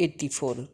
84।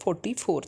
44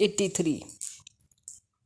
83।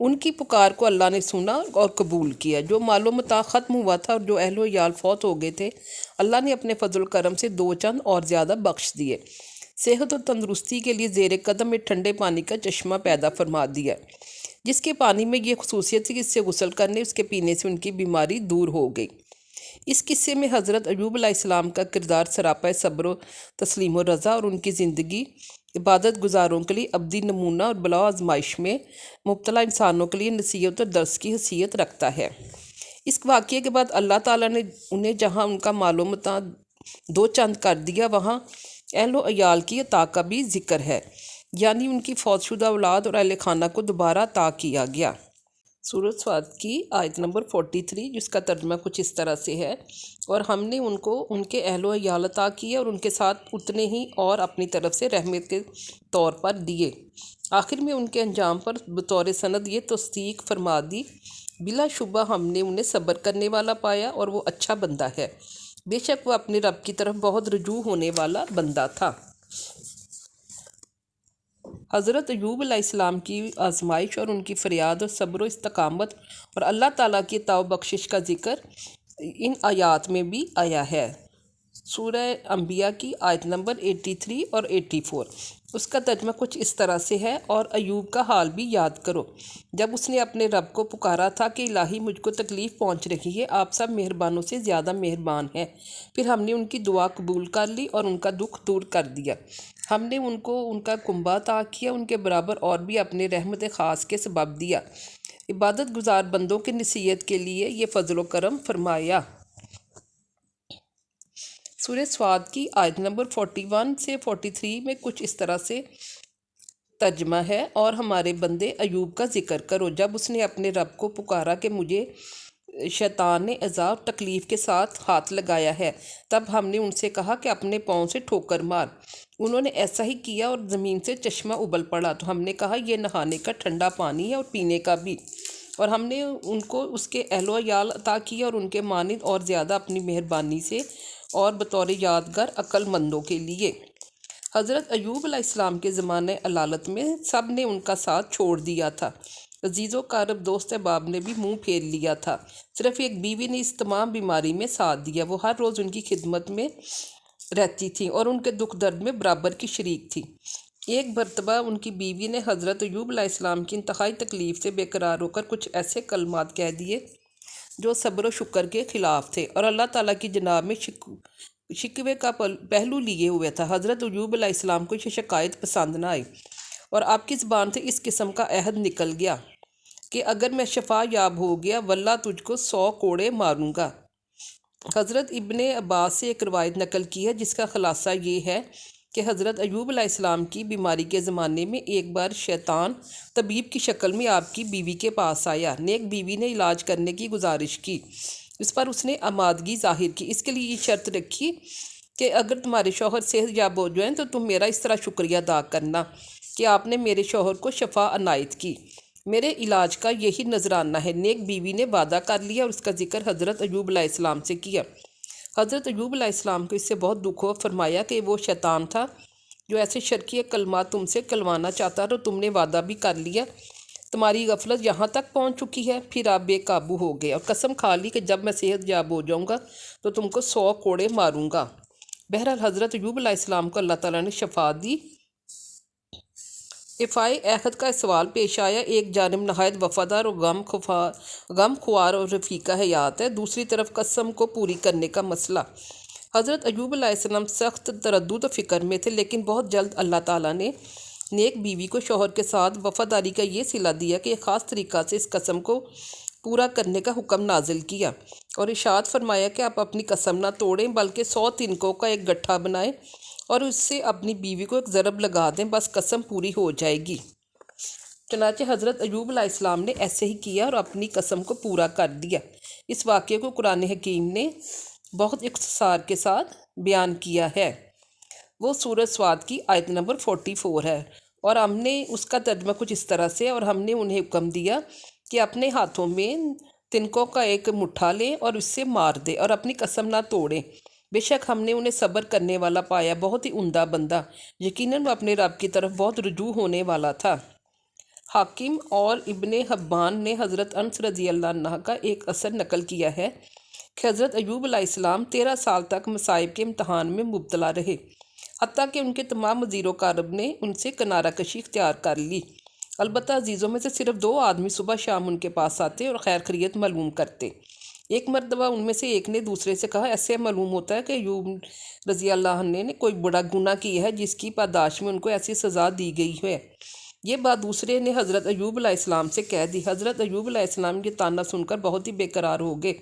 ان کی پکار کو اللہ نے سنا اور قبول کیا۔ جو مال و متاع ختم ہوا تھا اور جو اہل و عیال فوت ہو گئے تھے، اللہ نے اپنے فضل و کرم سے دو چند اور زیادہ بخش دیے۔ صحت و تندرستی کے لیے زیر قدم ایک ٹھنڈے پانی کا چشمہ پیدا فرما دیا، جس کے پانی میں یہ خصوصیت تھی کہ اس سے غسل کرنے، اس کے پینے سے ان کی بیماری دور ہو گئی۔ اس قصے میں حضرت ایوب علیہ السلام کا کردار سراپا صبر و تسلیم و رضا اور ان کی زندگی عبادت گزاروں کے لیے ابدی نمونہ اور بلا آزمائش میں مبتلا انسانوں کے لیے نصیحت اور درس کی حیثیت رکھتا ہے۔ اس واقعے کے بعد اللہ تعالیٰ نے انہیں جہاں ان کا مال و متاع دو چند کر دیا، وہاں اہل و عیال کی عطا کا بھی ذکر ہے، یعنی ان کی فوت شدہ اولاد اور اہل خانہ کو دوبارہ عطا کیا گیا۔ سورۃ صاد کی آیت نمبر 43، جس کا ترجمہ کچھ اس طرح سے ہے، اور ہم نے ان کو ان کے اہل و عیال عطا کیے اور ان کے ساتھ اتنے ہی اور اپنی طرف سے رحمت کے طور پر دیے۔ آخر میں ان کے انجام پر بطور سند یہ تصدیق فرما دی، بلا شبہ ہم نے انہیں صبر کرنے والا پایا اور وہ اچھا بندہ ہے، بے شک وہ اپنے رب کی طرف بہت رجوع ہونے والا بندہ تھا۔ حضرت ایوب علیہ السلام کی آزمائش اور ان کی فریاد اور صبر و استقامت اور اللہ تعالیٰ کی عطا و بخشش کا ذکر ان آیات میں بھی آیا ہے۔ سورہ انبیاء کی آیت نمبر 83 اور 84، اس کا ترجمہ کچھ اس طرح سے ہے، اور ایوب کا حال بھی یاد کرو جب اس نے اپنے رب کو پکارا تھا کہ الہی مجھ کو تکلیف پہنچ رہی ہے، آپ سب مہربانوں سے زیادہ مہربان ہیں۔ پھر ہم نے ان کی دعا قبول کر لی اور ان کا دکھ دور کر دیا۔ ہم نے ان کو ان کا کنبہ عطا کیا، ان کے برابر اور بھی اپنے رحمت خاص کے سبب دیا، عبادت گزار بندوں کی نصیحت کے لیے یہ فضل و کرم فرمایا۔ سورہ صاد کی آیت نمبر 41 سے 43 میں کچھ اس طرح سے ترجمہ ہے، اور ہمارے بندے ایوب کا ذکر کرو جب اس نے اپنے رب کو پکارا کہ مجھے شیطان نے عذاب تکلیف کے ساتھ ہاتھ لگایا ہے، تب ہم نے ان سے کہا کہ اپنے پاؤں سے ٹھوکر مار۔ انہوں نے ایسا ہی کیا اور زمین سے چشمہ ابل پڑا، تو ہم نے کہا یہ نہانے کا ٹھنڈا پانی ہے اور پینے کا بھی، اور ہم نے ان کو اس کے اہل و عیال عطا کیا اور ان کے مانند اور زیادہ اپنی مہربانی سے اور بطور یادگار عقل مندوں کے لیے۔ حضرت ایوب علیہ السلام کے زمانۂ علالت میں سب نے ان کا ساتھ چھوڑ دیا تھا، عزیز و قارب دوست احباب نے بھی منہ پھیر لیا تھا، صرف ایک بیوی نے اس تمام بیماری میں ساتھ دیا، وہ ہر روز ان کی خدمت میں رہتی تھی اور ان کے دکھ درد میں برابر کی شریک تھی۔ ایک مرتبہ ان کی بیوی نے حضرت ایوب علیہ السلام کی انتہائی تکلیف سے بے قرار ہو کر کچھ ایسے کلمات کہہ دیے جو صبر و شکر کے خلاف تھے اور اللہ تعالیٰ کی جناب میں شکوے کا پہلو لیے ہوئے تھا۔ حضرت ایوب علیہ السلام کو یہ شکایت پسند نہ آئی اور آپ کی زبان سے اس قسم کا عہد نکل گیا کہ اگر میں شفا یاب ہو گیا واللہ تجھ کو 100 کوڑے ماروں گا۔ حضرت ابن عباس سے ایک روایت نقل کی ہے جس کا خلاصہ یہ ہے کہ حضرت ایوب علیہ السلام کی بیماری کے زمانے میں ایک بار شیطان طبیب کی شکل میں آپ کی بیوی کے پاس آیا۔ نیک بیوی نے علاج کرنے کی گزارش کی، اس پر اس نے آمادگی ظاہر کی، اس کے لیے یہ شرط رکھی کہ اگر تمہارے شوہر صحت یاب ہو جائیں تو تم میرا اس طرح شکریہ ادا کرنا کہ آپ نے میرے شوہر کو شفا عنایت کی، میرے علاج کا یہی نذرانہ ہے۔ نیک بیوی نے وعدہ کر لیا اور اس کا ذکر حضرت ایوب علیہ السلام سے کیا۔ حضرت ایوب علیہ السلام کو اس سے بہت دکھ ہوا، فرمایا کہ وہ شیطان تھا جو ایسے شرکی کلمات تم سے کلوانا چاہتا تو تم نے وعدہ بھی کر لیا، تمہاری غفلت یہاں تک پہنچ چکی ہے، پھر آپ بے قابو ہو گئے اور قسم کھا لی کہ جب میں صحت یاب ہو جاؤں گا تو تم کو 100 کوڑے ماروں گا۔ بہرحال حضرت ایوب علیہ السلام کو اللہ تعالیٰ نے شفا دی۔ افائے عہد کا سوال پیش آیا، ایک جانب نہایت وفادار اور غم خوار اور رفیقہ حیات ہے، دوسری طرف قسم کو پوری کرنے کا مسئلہ۔ حضرت ایوب علیہ السلام سخت تردد و فکر میں تھے، لیکن بہت جلد اللہ تعالیٰ نے نیک بیوی کو شوہر کے ساتھ وفاداری کا یہ صلہ دیا کہ ایک خاص طریقہ سے اس قسم کو پورا کرنے کا حکم نازل کیا اور ارشاد فرمایا کہ آپ اپنی قسم نہ توڑیں بلکہ 100 تنکوں کا ایک گٹھا بنائیں اور اس سے اپنی بیوی کو ایک ضرب لگا دیں، بس قسم پوری ہو جائے گی۔ چنانچہ حضرت ایوب علیہ السلام نے ایسے ہی کیا اور اپنی قسم کو پورا کر دیا۔ اس واقعے کو قرآن حکیم نے بہت اختصار کے ساتھ بیان کیا ہے۔ وہ سورۃ صاد کی آیت نمبر 44 ہے، اور ہم نے اس کا ترجمہ کچھ اس طرح سے، اور ہم نے انہیں حکم دیا کہ اپنے ہاتھوں میں تنکوں کا ایک مٹھا لیں اور اس سے مار دیں اور اپنی قسم نہ توڑیں، بے شک ہم نے انہیں صبر کرنے والا پایا، بہت ہی عمدہ بندہ، یقیناً وہ اپنے رب کی طرف بہت رجوع ہونے والا تھا۔ حاکم اور ابن حبان نے حضرت انس رضی اللہ عنہ کا ایک اثر نقل کیا ہے کہ حضرت ایوب علیہ السلام 13 سال تک مصائب کے امتحان میں مبتلا رہے، حتیٰ کہ ان کے تمام وزیر و کارب نے ان سے کنارہ کشی اختیار کر لی۔ البتہ عزیزوں میں سے صرف 2 آدمی صبح شام ان کے پاس آتے اور خیر خیریت معلوم کرتے۔ ایک مرتبہ ان میں سے ایک نے دوسرے سے کہا، ایسے معلوم ہوتا ہے کہ ایوب رضی اللہ عنہ نے کوئی بڑا گناہ کیا ہے جس کی پاداش میں ان کو ایسی سزا دی گئی ہے۔ یہ بات دوسرے نے حضرت ایوب علیہ السلام سے کہہ دی۔ حضرت ایوب علیہ السلام یہ طعنہ سن کر بہت ہی بے قرار ہو گئے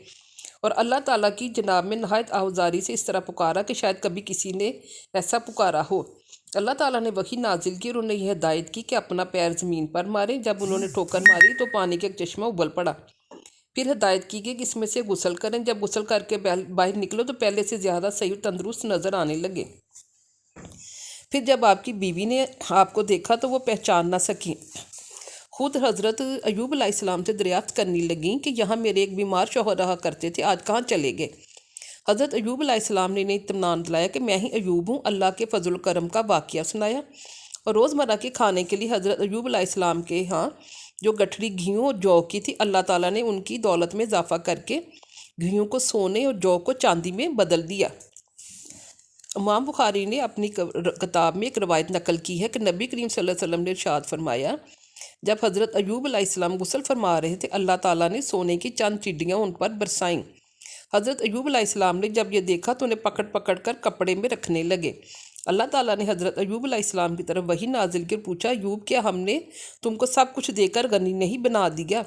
اور اللہ تعالیٰ کی جناب میں نہایت آہوزاری سے اس طرح پکارا کہ شاید کبھی کسی نے ایسا پکارا ہو۔ اللہ تعالیٰ نے وحی نازل کی اور انہیں یہ ہدایت کی کہ اپنا پیر زمین پر ماریں۔ جب انہوں نے ٹھوکر ماری تو پانی کا ایک چشمہ ابل پڑا۔ پھر ہدایت کی گئی کہ اس میں سے غسل کریں۔ جب غسل کر کے باہر نکلو تو پہلے سے زیادہ صحیح و تندرست نظر آنے لگے۔ پھر جب آپ کی بیوی نے آپ کو دیکھا تو وہ پہچان نہ سکیں۔ خود حضرت ایوب علیہ السلام سے دریافت کرنے لگیں کہ یہاں میرے ایک بیمار شوہر رہا کرتے تھے، آج کہاں چلے گئے؟ حضرت ایوب علیہ السلام نے انہیں اطمینان دلایا کہ میں ہی ایوب ہوں، اللہ کے فضل و کرم کا واقعہ سنایا، اور روزمرہ کے کھانے کے لیے حضرت ایوب علیہ السلام کے ہاں جو گٹھڑی گھیوں اور جو کی تھی، اللہ تعالیٰ نے ان کی دولت میں اضافہ کر کے گھیوں کو سونے اور جو کو چاندی میں بدل دیا۔ امام بخاری نے اپنی کتاب میں ایک روایت نقل کی ہے کہ نبی کریم صلی اللہ علیہ وسلم نے ارشاد فرمایا، جب حضرت ایوب علیہ السلام غسل فرما رہے تھے، اللہ تعالیٰ نے سونے کی چند چڑیاں ان پر برسائیں۔ حضرت ایوب علیہ السلام نے جب یہ دیکھا تو انہیں پکڑ پکڑ کر کپڑے میں رکھنے لگے۔ اللہ تعالیٰ نے حضرت ایوب علیہ السلام کی طرف وحی نازل کر پوچھا، ایوب کیا ہم نے تم کو سب کچھ دے کر غنی نہیں بنا دیا؟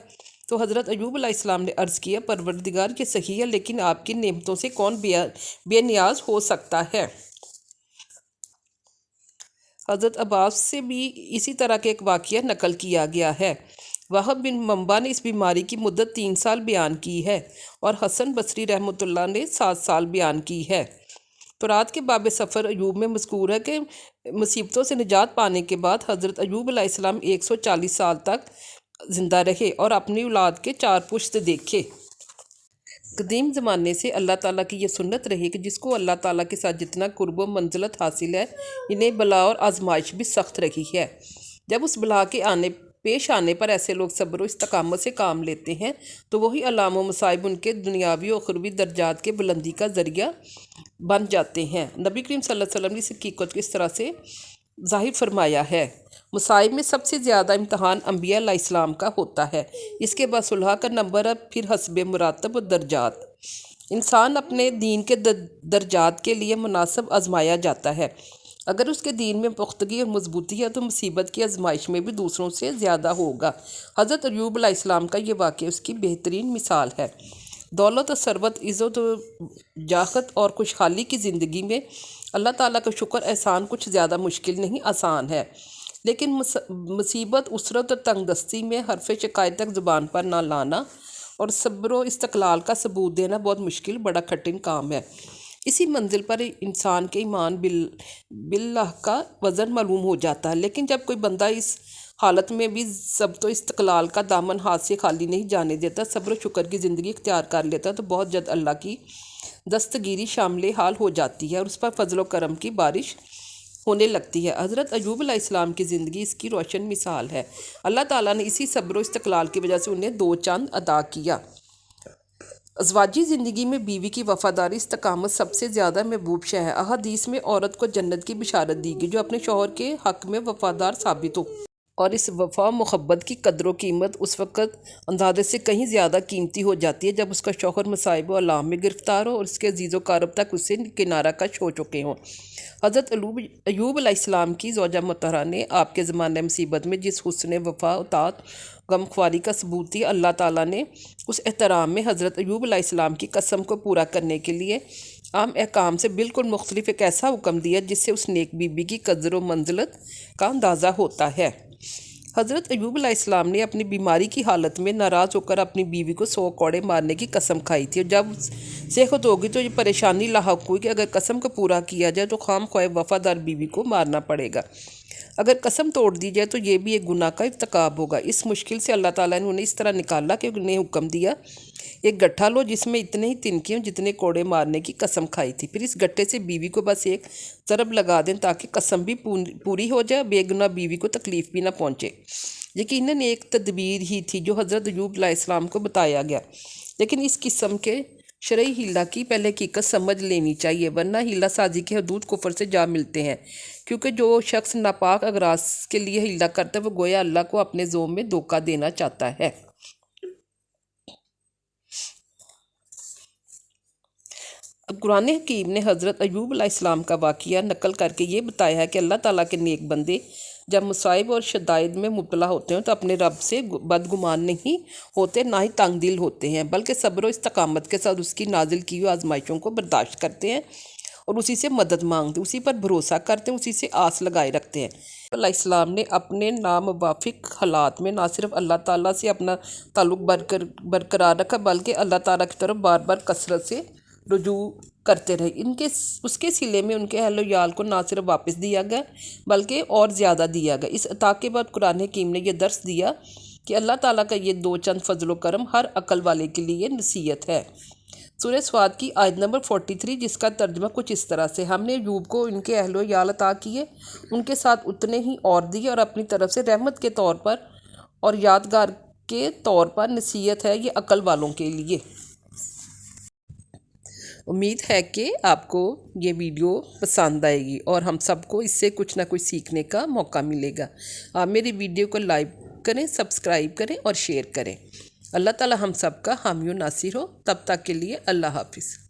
تو حضرت ایوب علیہ السلام نے عرض کیا، پروردگار یہ صحیح ہے، لیکن آپ کی نعمتوں سے کون بے نیاز ہو سکتا ہے؟ حضرت عباس سے بھی اسی طرح کا ایک واقعہ نقل کیا گیا ہے۔ وہب بن منبع نے اس بیماری کی مدت 3 سال بیان کی ہے اور حسن بصری رحمۃ اللہ نے 7 سال بیان کی ہے۔ تورات کے باب سفر ایوب میں مذکور ہے کہ مصیبتوں سے نجات پانے کے بعد حضرت ایوب علیہ السلام 140 سال تک زندہ رہے اور اپنی اولاد کے 4 پشت دیکھے۔ قدیم زمانے سے اللہ تعالیٰ کی یہ سنت رہی کہ جس کو اللہ تعالیٰ کے ساتھ جتنا قرب و منزلت حاصل ہے، انہیں بلا اور آزمائش بھی سخت رہی ہے۔ جب اس بلا کے پیش آنے پر ایسے لوگ صبر و استقامت سے کام لیتے ہیں تو وہی علام و مصائب ان کے دنیاوی و اخروی درجات کے بلندی کا ذریعہ بن جاتے ہیں۔ نبی کریم صلی اللہ علیہ وسلم نے اس حقیقت کو اس طرح سے ظاہر فرمایا ہے، مصائب میں سب سے زیادہ امتحان انبیاء علیہ السلام کا ہوتا ہے، اس کے بعد صلح کا نمبر ہے، پھر حسب مراتب و درجات۔ انسان اپنے دین کے درجات کے لیے مناسب آزمایا جاتا ہے۔ اگر اس کے دین میں پختگی اور مضبوطی ہے تو مصیبت کی آزمائش میں بھی دوسروں سے زیادہ ہوگا۔ حضرت ایوب علیہ السلام کا یہ واقعہ اس کی بہترین مثال ہے۔ دولت و ثروت، عزت و جاہت اور خوشحالی کی زندگی میں اللہ تعالیٰ کا شکر احسان کچھ زیادہ مشکل نہیں، آسان ہے، لیکن مصیبت، اسرت اور تنگ دستی میں حرف شکایت تک زبان پر نہ لانا اور صبر و استقلال کا ثبوت دینا بہت مشکل، بڑا کٹھن کام ہے۔ اسی منزل پر انسان کے ایمان باللہ کا وزن معلوم ہو جاتا ہے، لیکن جب کوئی بندہ اس حالت میں بھی ضبط و استقلال کا دامن ہاتھ سے خالی نہیں جانے دیتا، صبر و شکر کی زندگی اختیار کر لیتا تو بہت جلد اللہ کی دستگیری شامل حال ہو جاتی ہے اور اس پر فضل و کرم کی بارش ہونے لگتی ہے۔ حضرت ایوب علیہ السلام کی زندگی اس کی روشن مثال ہے۔ اللہ تعالیٰ نے اسی صبر و استقلال کی وجہ سے انہیں 2 چاند عطا کیا۔ ازواجی زندگی میں بیوی کی وفاداری، استقامت سب سے زیادہ محبوب شے ہے۔ احادیث میں عورت کو جنت کی بشارت دی گئی جو اپنے شوہر کے حق میں وفادار ثابت ہو، اور اس وفا و محبت کی قدر و قیمت اس وقت اندازے سے کہیں زیادہ قیمتی ہو جاتی ہے جب اس کا شوہر مصائب و آلام میں گرفتار ہو اور اس کے عزیز و قارب تک اسے کنارہ کش ہو چکے ہوں۔ حضرت ایوب علیہ السلام کی زوجہ مطہرہ نے آپ کے زمانہ مصیبت میں جس حسن وفا، اطاعت، غمخواری کا ثبوت دیا، اللہ تعالیٰ نے اس احترام میں حضرت ایوب علیہ السلام کی قسم کو پورا کرنے کے لیے عام احکام سے بالکل مختلف ایک ایسا حکم دیا جس سے اس نیک بیوی کی قدر و منزلت کا اندازہ ہوتا ہے۔ حضرت ایوب علیہ السلام نے اپنی بیماری کی حالت میں ناراض ہو کر اپنی بیوی کو 100 کوڑے مارنے کی قسم کھائی تھی، اور جب صحت ہوگی تو یہ پریشانی لاحق ہوئی کہ اگر قسم کو پورا کیا جائے تو خام خواہ وفادار بیوی کو مارنا پڑے گا، اگر قسم توڑ دی جائے تو یہ بھی ایک گناہ کا ارتکاب ہوگا۔ اس مشکل سے اللہ تعالیٰ نے انہیں اس طرح نکالا کہ انہیں حکم دیا، ایک گٹھا لو جس میں اتنے ہی تنکے ہوں جتنے کوڑے مارنے کی قسم کھائی تھی، پھر اس گٹھے سے بیوی کو بس ایک ضرب لگا دیں تاکہ قسم بھی پوری ہو جائے، بے گناہ بیوی کو تکلیف بھی نہ پہنچے۔ یقیناً ایک تدبیر ہی تھی جو حضرت ایوب علیہ السلام کو بتایا گیا، لیکن اس قسم کے شرعی ہیلہ کی پہلے حقیقت سمجھ لینی چاہیے، ورنہ ہیلہ سازی کے حدود کفر سے جا ملتے ہیں، کیونکہ جو شخص ناپاک اغراض کے لیے ہیلہ کرتا ہے وہ گویا اللہ کو اپنے ذوق میں دھوکہ دینا چاہتا ہے۔ اب قرآن حکیم نے حضرت ایوب علیہ السلام کا واقعہ نقل کر کے یہ بتایا ہے کہ اللہ تعالیٰ کے نیک بندے جب مصائب اور شدائد میں مبتلا ہوتے ہیں تو اپنے رب سے بدگمان نہیں ہوتے، نہ ہی تنگ دل ہوتے ہیں، بلکہ صبر و استقامت کے ساتھ اس کی نازل کی ہوئی آزمائشوں کو برداشت کرتے ہیں اور اسی سے مدد مانگتے ہیں، اسی پر بھروسہ کرتے ہیں، اسی سے آس لگائے رکھتے ہیں۔ علیہ السلام نے اپنے ناموافق حالات میں نہ صرف اللہ تعالیٰ سے اپنا تعلق برقرار رکھا بلکہ اللہ تعالیٰ کی طرف بار بار کثرت سے رجوع کرتے رہے۔ اس کے صلے میں ان کے اہل و عیال کو نہ صرف واپس دیا گیا بلکہ اور زیادہ دیا گیا۔ اس عطا کے بعد قرآن حکیم نے یہ درس دیا کہ اللہ تعالیٰ کا یہ دو چند فضل و کرم ہر عقل والے کے لیے نصیحت ہے۔ سورہ سواد کی آیت نمبر 43، جس کا ترجمہ کچھ اس طرح سے: ہم نے ایوب کو ان کے اہل و عیال عطا کیے، ان کے ساتھ اتنے ہی اور دیے، اور اپنی طرف سے رحمت کے طور پر اور یادگار کے طور پر نصیحت ہے یہ عقل والوں کے لیے۔ امید ہے کہ آپ کو یہ ویڈیو پسند آئے گی اور ہم سب کو اس سے کچھ نہ کچھ سیکھنے کا موقع ملے گا۔ آپ میری ویڈیو کو لائک کریں، سبسکرائب کریں اور شیئر کریں۔ اللہ تعالی ہم سب کا حامی و ناصر ہو۔ تب تک کے لیے اللہ حافظ۔